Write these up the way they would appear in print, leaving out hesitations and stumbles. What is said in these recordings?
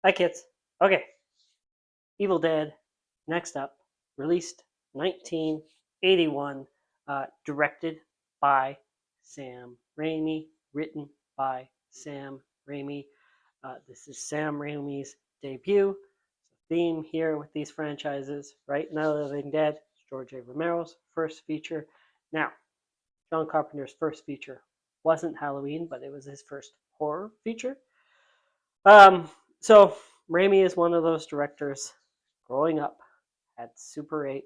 Hi, kids. Okay, Evil Dead. Next up, released 1981, directed by Sam Raimi, written by Sam Raimi. This is Sam Raimi's debut. So theme here with these franchises, right? Night of the Living Dead, George A. Romero's first feature. Now, John Carpenter's first feature wasn't Halloween, but it was his first horror feature. So Raimi is one of those directors growing up, had Super 8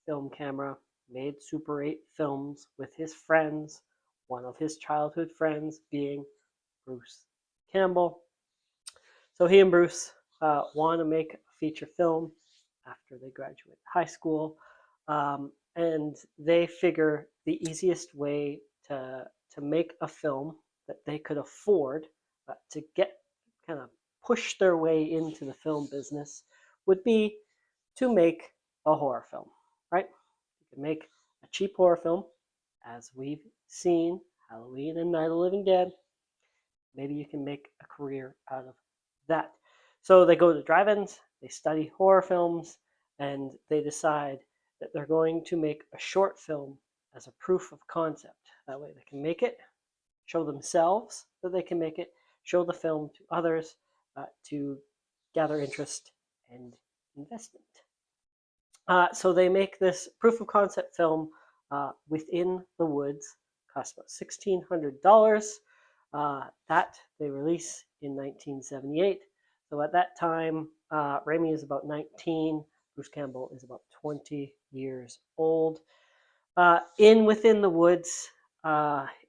film camera, made Super 8 films with his friends, one of his childhood friends being Bruce Campbell. So he and Bruce want to make a feature film after they graduate high school, and they figure the easiest way to make a film that they could afford to get kind of push their way into the film business would be to make a horror film, right? You can make a cheap horror film, as we've seen Halloween and Night of the Living Dead. Maybe you can make a career out of that. So they go to drive-ins, they study horror films, and they decide that they're going to make a short film as a proof of concept. That way they can make it, show themselves that they can make it, show the film to others to gather interest and investment. So they make this proof of concept film within the woods, costs about $1,600. That they release in 1978. So at that time, Raimi is about 19, Bruce Campbell is about 20 years old. In Within the Woods,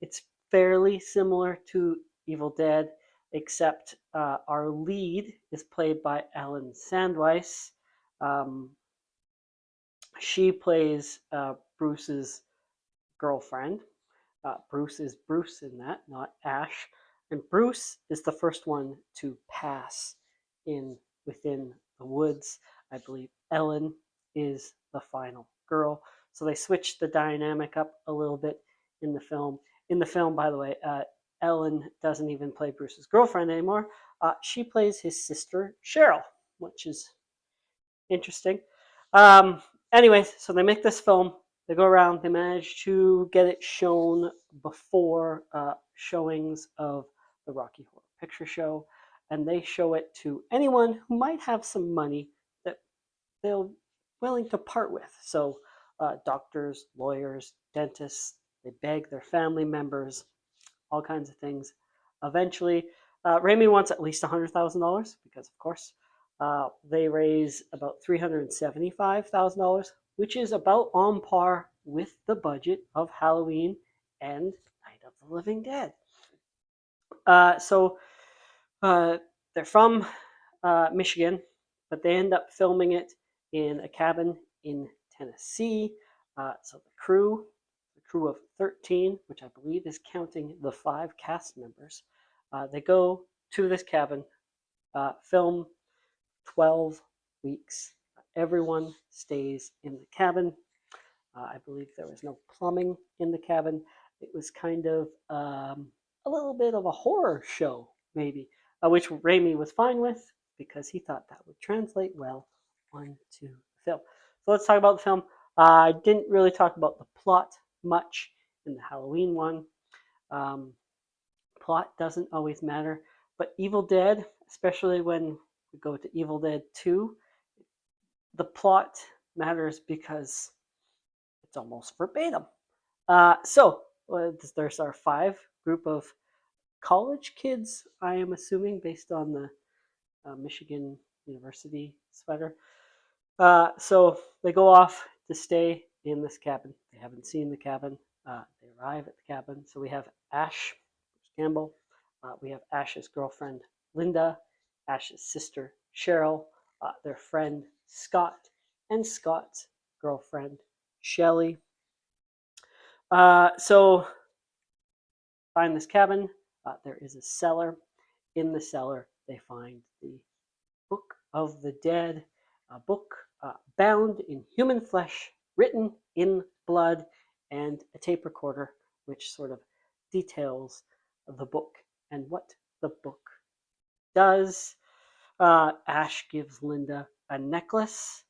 it's fairly similar to Evil Dead, except our lead is played by Ellen Sandweiss. She plays Bruce's girlfriend. Bruce is Bruce in that, not Ash. And Bruce is the first one to pass in Within the Woods. I believe Ellen is the final girl. So they switched the dynamic up a little bit in the film. In the film, by the way, Ellen doesn't even play Bruce's girlfriend anymore. She plays his sister, Cheryl, which is interesting. Um, Anyways, so they make this film. They go around. They manage to get it shown before showings of the Rocky Horror Picture Show, and they show it to anyone who might have some money that they're willing to part with. So, doctors, lawyers, dentists. They beg their family members, all kinds of things. Eventually, Raimi wants at least $100,000 because, of course, they raise about $375,000, which is about on par with the budget of Halloween and Night of the Living Dead. So they're from Michigan, but they end up filming it in a cabin in Tennessee. So the crew of 13, which I believe is counting the 5 cast members, they go to this cabin, film 12 weeks. Everyone stays in the cabin. I believe there was no plumbing in the cabin. It was kind of a little bit of a horror show, maybe, which Raimi was fine with because he thought that would translate well onto the film. So let's talk about the film. I didn't really talk about the plot much in the Halloween one. Plot doesn't always matter, but Evil Dead, especially when we go to Evil Dead 2, the plot matters because it's almost verbatim. So there's our 5 group of college kids, I am assuming, based on the Michigan University sweater. So they go off to stay in this cabin. They haven't seen the cabin. They arrive at the cabin. So we have Ash Campbell. We have Ash's girlfriend, Linda, Ash's sister, Cheryl, their friend, Scott, and Scott's girlfriend, Shelly. So find this cabin. There is a cellar. In the cellar, they find the Book of the Dead, a book bound in human flesh, written in blood, and a tape recorder, which sort of details the book and what the book does. Ash gives Linda a necklace.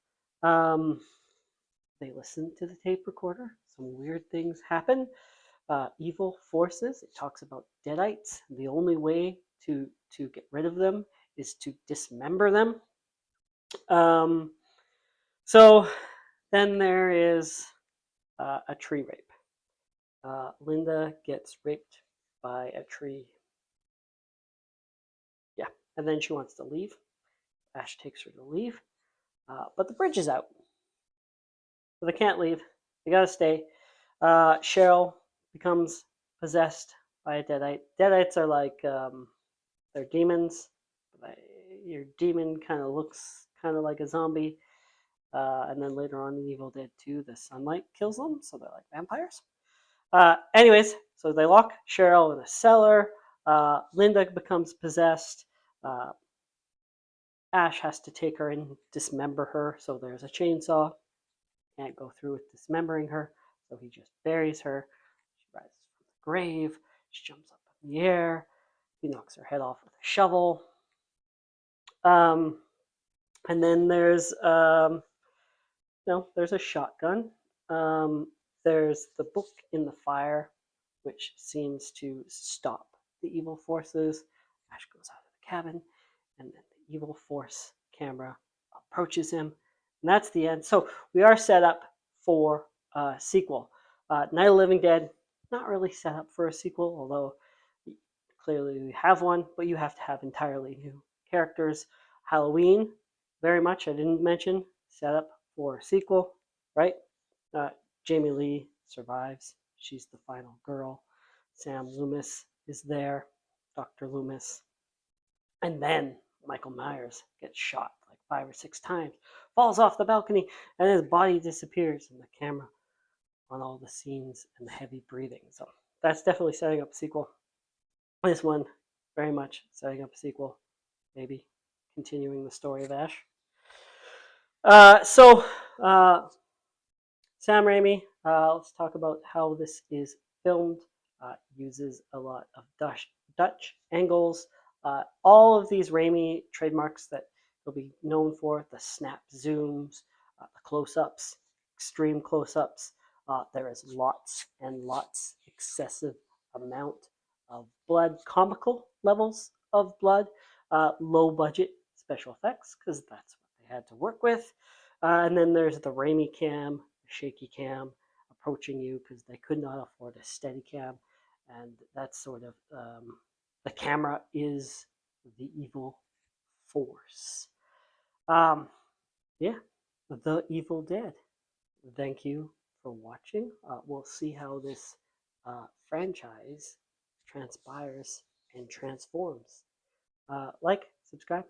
Um, they listen to the tape recorder. Some weird things happen. Evil forces. It talks about deadites. The only way to get rid of them is to dismember them. Um, so then there is a tree rape. Linda gets raped by a tree. Yeah, and then she wants to leave. Ash takes her to leave, but the bridge is out, so they can't leave. They gotta stay. Cheryl becomes possessed by a deadite. Deadites are like they're demons. Your demon kind of looks kind of like a zombie. And then later on in Evil Dead 2, the sunlight kills them, so they're like vampires. Anyways, so they lock Cheryl in a cellar. Linda becomes possessed. Uh, Ash has to take her and dismember her, so there's a chainsaw. Can't go through with dismembering her, so he just buries her. She rises from the grave. She jumps up in the air. He knocks her head off with a shovel. Um, and then there's a shotgun. Um, there's the book in the fire, which seems to stop the evil forces. Ash goes out of the cabin, and then the evil force camera approaches him, and that's the end. So we are set up for a sequel. Night of the Living Dead, not really set up for a sequel, although clearly we have one, but you have to have entirely new characters. Halloween, very much, I didn't mention, set up for a sequel, right? Uh, Jamie Lee survives. She's the final girl. Sam Loomis is there, Dr. Loomis. And then Michael Myers gets shot like 5 or 6 times, falls off the balcony, and his body disappears in the camera on all the scenes and the heavy breathing. So that's definitely setting up a sequel. This one, very much setting up a sequel, maybe continuing the story of Ash. So Sam Raimi, let's talk about how this is filmed. Uses a lot of Dutch angles. All of these Raimi trademarks that he'll be known for, the snap zooms, the close-ups, extreme close-ups. There is lots and lots, excessive amount of blood, comical levels of blood, low budget special effects, because that's what they had to work with. And then there's the Raimi cam, shaky cam approaching you because they could not afford a steady cam, and that's sort of the camera is the evil force. Yeah, The Evil Dead. Thank you for watching. We'll see how this franchise transpires and transforms. Like, subscribe.